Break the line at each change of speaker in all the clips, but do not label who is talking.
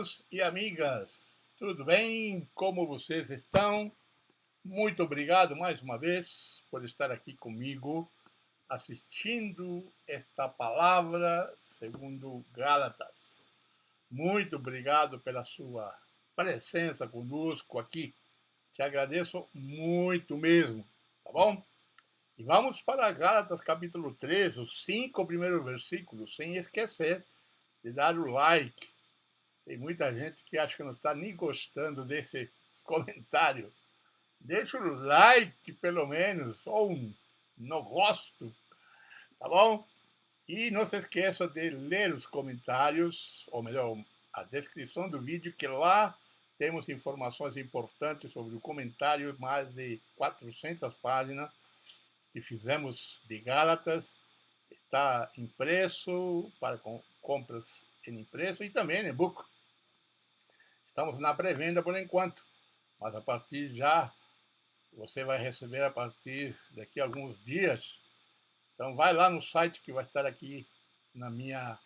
Amigos e amigas, tudo bem? Como vocês estão? Muito obrigado mais uma vez por estar aqui comigo, assistindo esta palavra segundo Gálatas. Muito obrigado pela sua presença conosco aqui. Te agradeço muito mesmo, tá bom? E vamos para Gálatas capítulo 3, os 5 primeiros versículos, sem esquecer de dar o like. Tem muita gente que acha que não está nem gostando desse comentário. Deixa o like, pelo menos, ou um não gosto, tá bom? E não se esqueça de ler os comentários, ou melhor, a descrição do vídeo, que lá temos informações importantes sobre o comentário, mais de 400 páginas que fizemos de Gálatas. Está impresso para compras em impresso e também em e-book. Estamos na pré-venda por enquanto, mas a partir já, você vai receber a partir daqui a alguns dias. Então vai lá no site que vai estar aqui na minha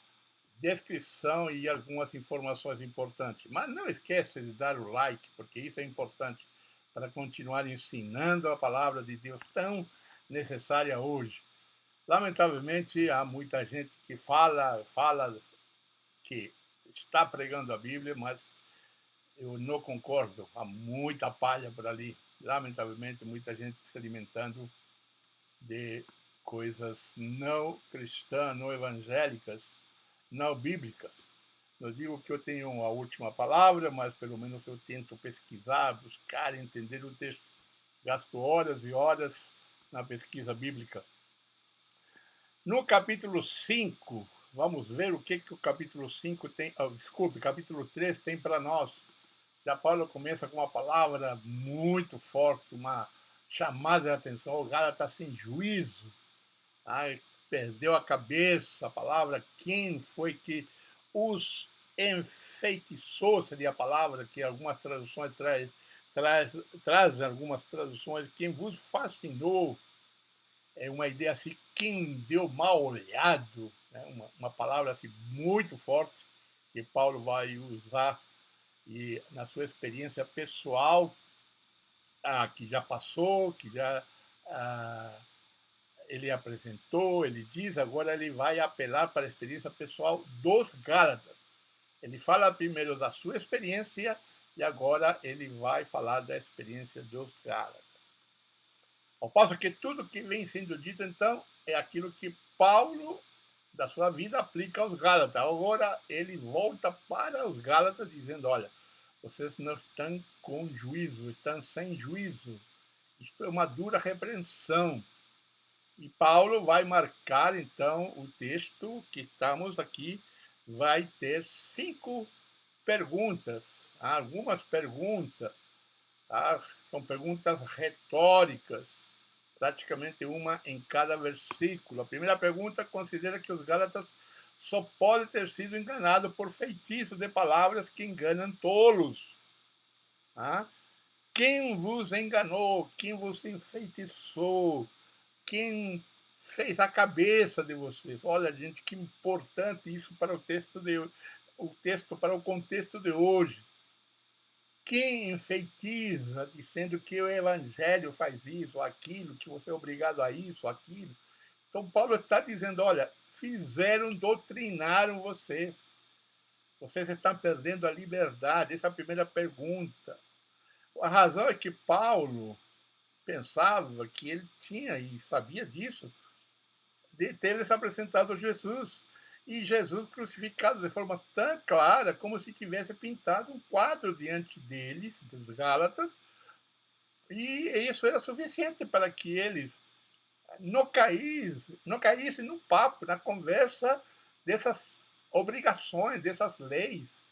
descrição e algumas informações importantes. Mas não esqueça de dar o like, porque isso é importante para continuar ensinando a palavra de Deus tão necessária hoje. Lamentavelmente, há muita gente que fala que está pregando a Bíblia, mas eu não concordo. Há muita palha por ali. Lamentavelmente, muita gente se alimentando de coisas não cristãs, não evangélicas, não bíblicas. Não digo que eu tenho a última palavra, mas pelo menos eu tento pesquisar, buscar, entender o texto. Gasto horas e horas na pesquisa bíblica. No capítulo 5, vamos ver o que o capítulo 5 tem, capítulo 3 tem para nós. Já Paulo começa com uma palavra muito forte, uma chamada de atenção. O Gálatas sem juízo, perdeu a cabeça. A palavra, quem foi que os enfeitiçou, seria a palavra que algumas traduções trazem algumas traduções. Quem vos fascinou, é uma ideia assim, quem deu mal olhado, né? Uma palavra assim muito forte que Paulo vai usar e na sua experiência pessoal, que já passou, que já ele apresentou, ele diz, agora ele vai apelar para a experiência pessoal dos Gálatas. Ele fala primeiro da sua experiência e agora ele vai falar da experiência dos Gálatas. Ao passo que tudo que vem sendo dito, então, é aquilo que Paulo, da sua vida, aplica aos Gálatas. Agora ele volta para os Gálatas dizendo, olha, vocês não estão com juízo, estão sem juízo. Isto é uma dura repreensão. E Paulo vai marcar, então, o texto que estamos aqui, vai ter 5 perguntas. Algumas perguntas, são perguntas retóricas, praticamente uma em cada versículo. A primeira pergunta considera que os Gálatas só podem ter sido enganados por feitiço de palavras que enganam tolos. Quem vos enganou? Quem vos enfeitiçou? Quem fez a cabeça de vocês? Olha, gente, que importante isso para o texto para o contexto de hoje. Quem enfeitiça dizendo que o evangelho faz isso, aquilo, que você é obrigado a isso, aquilo. Então Paulo está dizendo, olha, doutrinaram vocês. Vocês estão perdendo a liberdade. Essa é a primeira pergunta. A razão é que Paulo pensava que ele tinha, e sabia disso, de ter se apresentado a Jesus. E Jesus crucificado de forma tão clara, como se tivesse pintado um quadro diante deles, dos Gálatas, e isso era suficiente para que eles não caíssem no papo, na conversa dessas obrigações, dessas leis.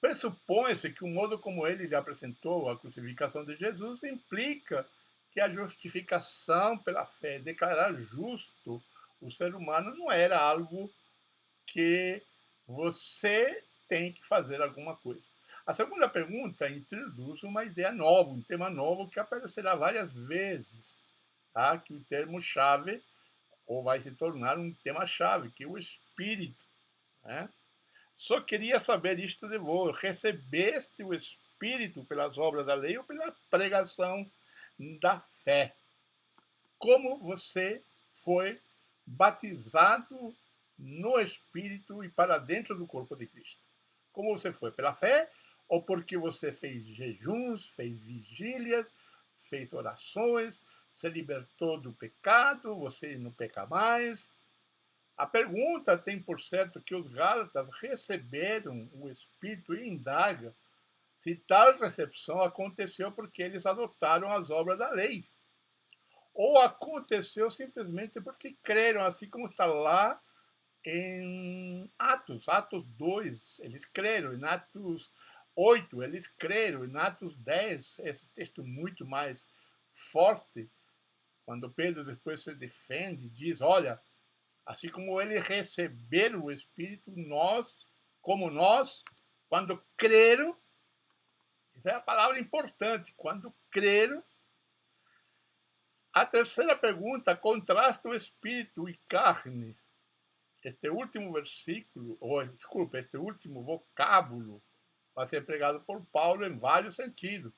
Pressupõe-se que o modo como ele lhe apresentou a crucificação de Jesus implica que a justificação pela fé, declarar justo o ser humano, não era algo que você tem que fazer alguma coisa. A segunda pergunta introduz uma ideia nova, um tema novo que aparecerá várias vezes, que o termo-chave, ou vai se tornar um tema-chave, que é o Espírito. Só queria saber isto de vós: recebeste o Espírito pelas obras da lei ou pela pregação da fé? Como você foi batizado no Espírito e para dentro do corpo de Cristo? Como você foi? Pela fé ou porque você fez jejuns, fez vigílias, fez orações, se libertou do pecado, você não peca mais? A pergunta tem por certo que os Gálatas receberam o Espírito e indaga se tal recepção aconteceu porque eles adotaram as obras da lei, ou aconteceu simplesmente porque creram, assim como está lá em Atos 2, eles creram, em Atos 8, eles creram, em Atos 10, esse texto muito mais forte, quando Pedro depois se defende, diz, olha, assim como eles receberam o Espírito, nós, quando creram, essa é a palavra importante, quando creram. A terceira pergunta contrasta o Espírito e carne. Este último versículo, este último vocábulo vai ser empregado por Paulo em vários sentidos.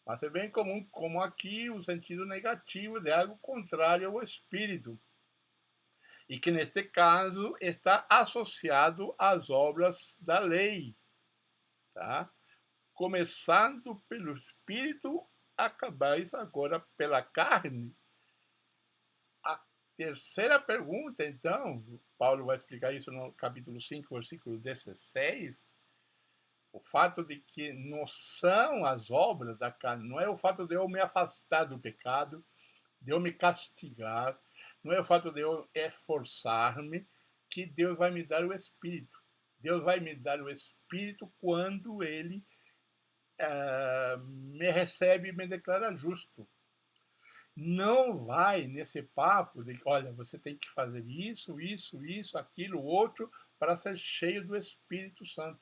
Mas é bem comum, como aqui, o sentido negativo de algo contrário ao Espírito. E que, neste caso, está associado às obras da lei. Tá? Começando pelo Espírito, acabais agora pela carne. A terceira pergunta, então, Paulo vai explicar isso no capítulo 5, versículo 16, o fato de que não são as obras da carne, não é o fato de eu me afastar do pecado, de eu me castigar, não é o fato de eu esforçar-me, que Deus vai me dar o Espírito. Deus vai me dar o Espírito quando Ele me recebe e me declara justo. Não vai nesse papo de que, olha, você tem que fazer isso, aquilo, outro, para ser cheio do Espírito Santo.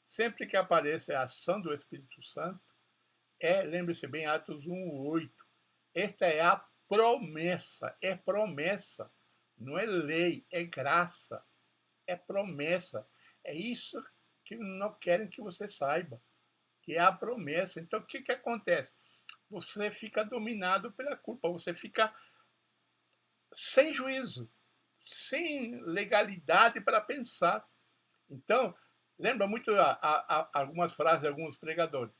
Sempre que aparece a ação do Espírito Santo, lembre-se bem, Atos 1:8. Esta é a promessa, não é lei, é graça, é promessa. É isso que não querem que você saiba, que é a promessa. Então, o que acontece? Você fica dominado pela culpa, você fica sem juízo, sem legalidade para pensar. Então, lembra muito algumas frases de alguns pregadores.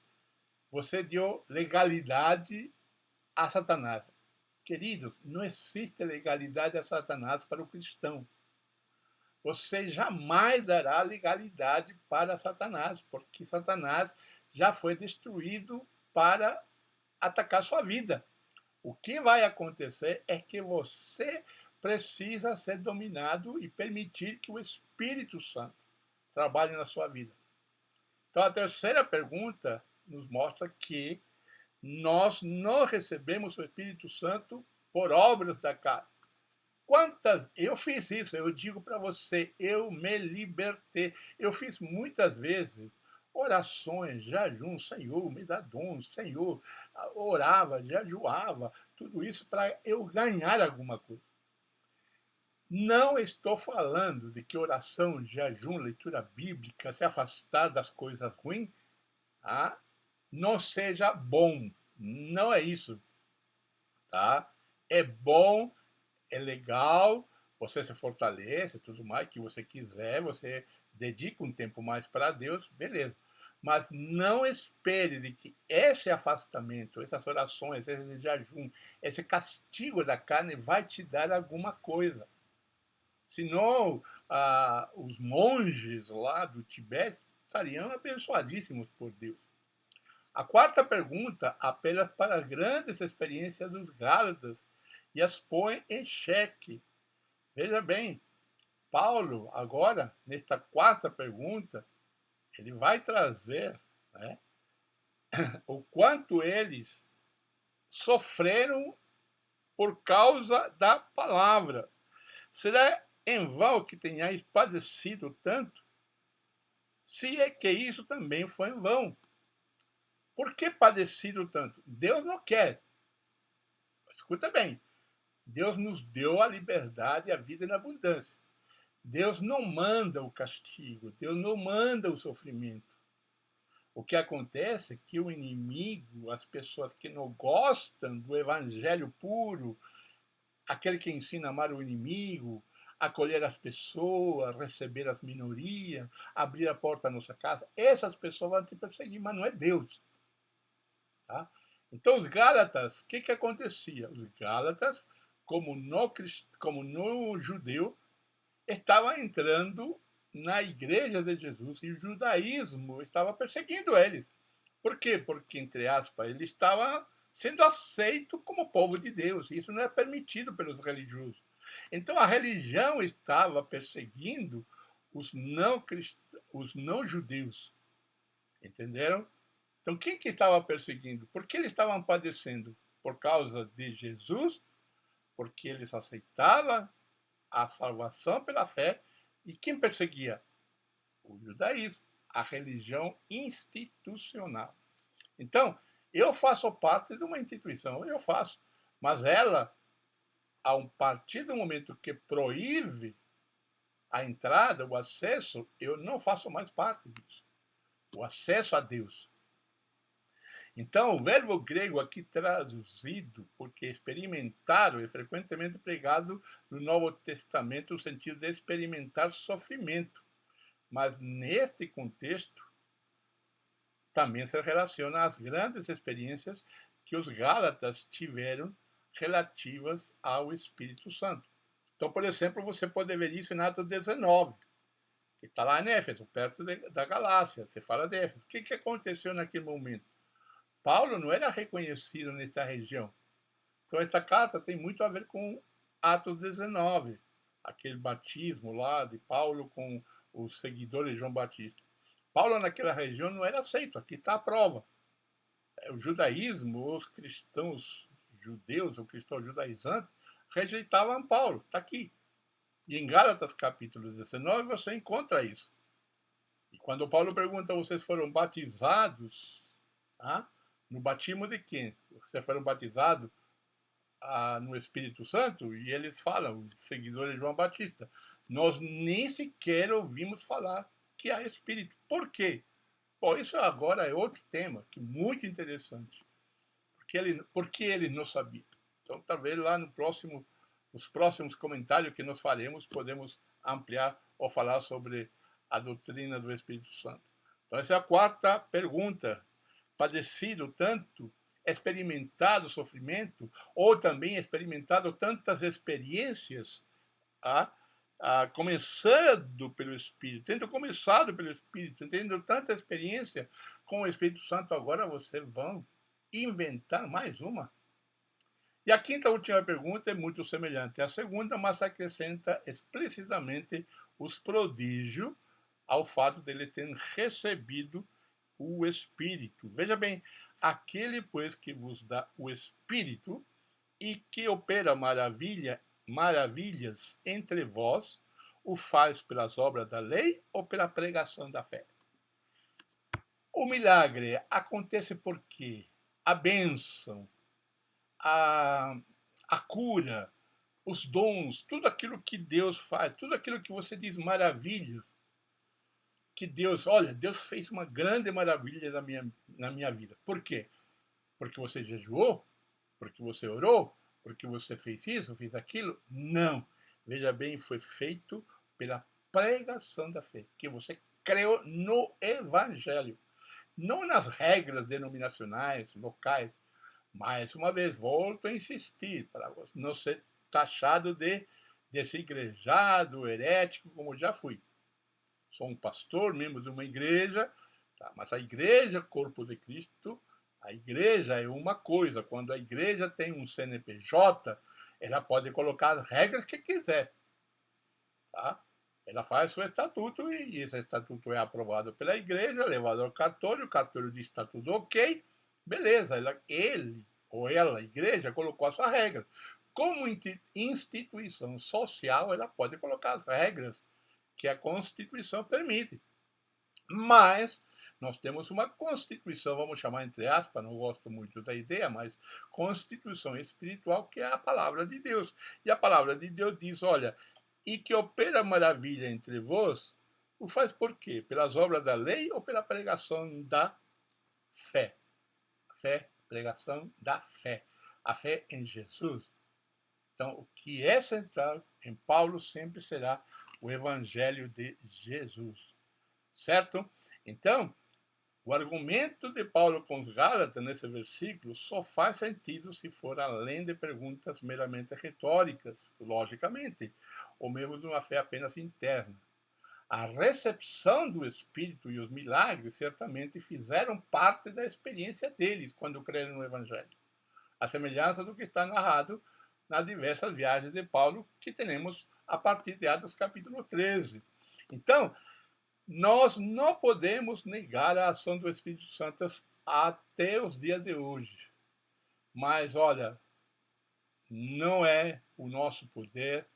Você deu legalidade a Satanás. Queridos, não existe legalidade a Satanás para o cristão. Você jamais dará legalidade para Satanás, porque Satanás já foi destruído para atacar sua vida. O que vai acontecer é que você precisa ser dominado e permitir que o Espírito Santo trabalhe na sua vida. Então, a terceira pergunta nos mostra que nós não recebemos o Espírito Santo por obras da carne. Eu fiz isso, eu digo para você, eu me libertei. Eu fiz muitas vezes orações, jejum, Senhor, me dá dons, Senhor, orava, jejuava, tudo isso para eu ganhar alguma coisa. Não estou falando de que oração, jejum, leitura bíblica, se afastar das coisas ruins, tá? Não seja bom. Não é isso. Tá? É bom, é legal, você se fortalece, tudo mais que você quiser, você dedica um tempo mais para Deus, beleza. Mas não espere de que esse afastamento, essas orações, esse jejum, esse castigo da carne vai te dar alguma coisa. Senão, os monges lá do Tibete estariam abençoadíssimos por Deus. A quarta pergunta apela para as grandes experiências dos Gálatas e as põe em xeque. Veja bem, Paulo, agora, nesta quarta pergunta, ele vai trazer, né, o quanto eles sofreram por causa da palavra. Será em vão que tenhais padecido tanto? Se é que isso também foi em vão. Por que padecido tanto? Deus não quer. Escuta bem. Deus nos deu a liberdade e a vida em abundância. Deus não manda o castigo, Deus não manda o sofrimento. O que acontece é que o inimigo, as pessoas que não gostam do evangelho puro, aquele que ensina a amar o inimigo, acolher as pessoas, receber as minorias, abrir a porta da nossa casa, essas pessoas vão te perseguir, mas não é Deus. Tá? Então, os Gálatas, o que acontecia? Os Gálatas, como no judeu, estavam entrando na igreja de Jesus e o judaísmo estava perseguindo eles. Por quê? Porque, entre aspas, ele estava sendo aceito como povo de Deus. Isso não é permitido pelos religiosos. Então, a religião estava perseguindo os não judeus. Entenderam? Então, quem que estava perseguindo? Por que eles estavam padecendo? Por causa de Jesus, porque eles aceitavam a salvação pela fé. E quem perseguia? O judaísmo, a religião institucional. Então, eu faço parte de uma instituição, eu faço, mas ela, a partir do momento que proíbe a entrada, o acesso, eu não faço mais parte disso. O acesso a Deus. Então, o verbo grego aqui traduzido, porque experimentar é frequentemente empregado no Novo Testamento no sentido de experimentar sofrimento. Mas neste contexto, também se relaciona às grandes experiências que os Gálatas tiveram relativas ao Espírito Santo. Então, por exemplo, você pode ver isso em Atos 19, que está lá em Éfeso, perto da Galácia. Você fala de Éfeso. O que aconteceu naquele momento? Paulo não era reconhecido nesta região. Então, esta carta tem muito a ver com Atos 19, aquele batismo lá de Paulo com os seguidores de João Batista. Paulo, naquela região, não era aceito. Aqui está a prova. O judaísmo, os cristãos judeus, ou cristãos judaizantes, rejeitavam Paulo. Está aqui. E em Gálatas, capítulo 19, você encontra isso. E quando Paulo pergunta, vocês foram batizados? Tá? No batismo de quem? Vocês foram batizados no Espírito Santo? E eles falam, os seguidores de João Batista, nós nem sequer ouvimos falar que há Espírito. Por quê? Bom, isso agora é outro tema, que é muito interessante. Porque ele não sabia. Então, talvez lá nos próximos comentários que nós faremos, podemos ampliar ou falar sobre a doutrina do Espírito Santo. Então, essa é a quarta pergunta. Padecido tanto, experimentado sofrimento, ou também experimentado tantas experiências, começando pelo Espírito, tendo começado pelo Espírito, tendo tanta experiência com o Espírito Santo, agora vocês vão inventar mais uma? E a quinta última pergunta é muito semelhante à segunda, mas acrescenta explicitamente os prodígios ao fato dele ter recebido o Espírito. Veja bem, aquele, pois, que vos dá o Espírito e que opera maravilhas entre vós, o faz pelas obras da lei ou pela pregação da fé? O milagre acontece porque a bênção, a cura, os dons, tudo aquilo que Deus faz, tudo aquilo que você diz maravilhas, que Deus, olha, Deus fez uma grande maravilha na minha vida. Por quê? Porque você jejuou? Porque você orou? Porque você fez isso, fez aquilo? Não. Veja bem, foi feito pela pregação da fé, que você creu no Evangelho, não nas regras denominacionais, locais. Mais uma vez, volto a insistir, para você não ser taxado de desigrejado, herético, como já fui. Sou um pastor, membro de uma igreja, tá? Mas a igreja, corpo de Cristo, a igreja é uma coisa. Quando a igreja tem um CNPJ, ela pode colocar as regras que quiser. Tá? Ela faz seu estatuto e esse estatuto é aprovado pela igreja, levado ao cartório, o cartório diz que está tudo ok, beleza, ele ou ela, a igreja, colocou a sua regra. Como instituição social, ela pode colocar as regras que a Constituição permite. Mas nós temos uma Constituição, vamos chamar entre aspas, não gosto muito da ideia, mas Constituição espiritual, que é a palavra de Deus. E a palavra de Deus diz, olha, e que opera maravilha entre vós, o faz por quê? Pelas obras da lei ou pela pregação da fé? Fé, pregação da fé. A fé em Jesus. Então, o que é central em Paulo sempre será o Evangelho de Jesus. Certo? Então, o argumento de Paulo com os Gálatas nesse versículo só faz sentido se for além de perguntas meramente retóricas, logicamente, ou mesmo de uma fé apenas interna. A recepção do Espírito e os milagres certamente fizeram parte da experiência deles quando creram no Evangelho. A semelhança do que está narrado nas diversas viagens de Paulo que temos a partir de Atos capítulo 13. Então, nós não podemos negar a ação do Espírito Santo até os dias de hoje. Mas, olha, não é o nosso poder,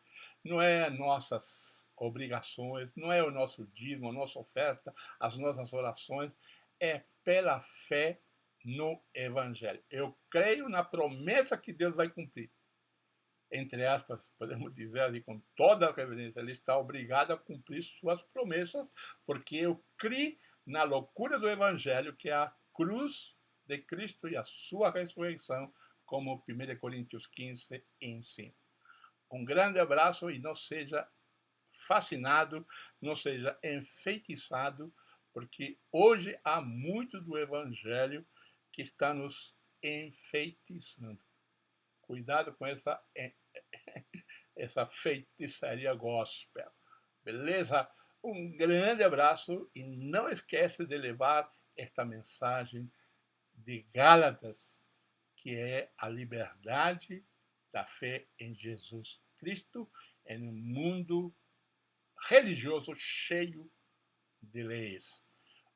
não é as nossas obrigações, não é o nosso dízimo, a nossa oferta, as nossas orações, é pela fé no Evangelho. Eu creio na promessa que Deus vai cumprir. Entre aspas, podemos dizer ali com toda a reverência, ele está obrigado a cumprir suas promessas, porque eu criei na loucura do Evangelho, que é a cruz de Cristo e a sua ressurreição, como 1 Coríntios 15 ensina. Um grande abraço e não seja fascinado, não seja enfeitiçado, porque hoje há muito do Evangelho que está nos enfeitiçando. Cuidado com essa feitiçaria gospel. Beleza? Um grande abraço e não esquece de levar esta mensagem de Gálatas, que é a liberdade da fé em Jesus Cristo em um mundo religioso cheio de leis.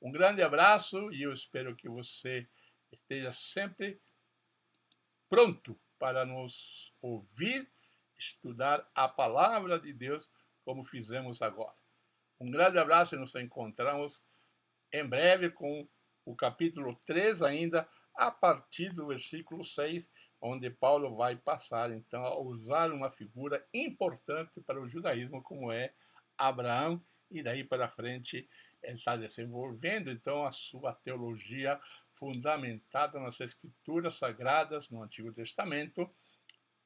Um grande abraço e eu espero que você esteja sempre pronto para nos ouvir, estudar a palavra de Deus como fizemos agora. Um grande abraço e nos encontramos em breve com o capítulo 3 ainda, a partir do versículo 6, onde Paulo vai passar então a usar uma figura importante para o judaísmo como é Abraão, e daí para frente ele está desenvolvendo então a sua teologia fundamentada nas escrituras sagradas no Antigo Testamento,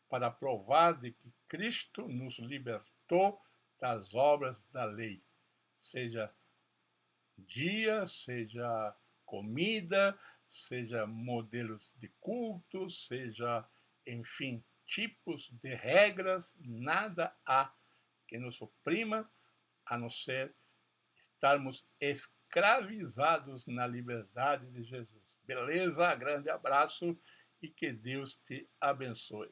para provar de que Cristo nos libertou das obras da lei, seja dia, seja comida, seja modelos de culto, seja, enfim, tipos de regras, nada há que nos oprima, a não ser estarmos escravizados na liberdade de Jesus. Beleza? Grande abraço e que Deus te abençoe.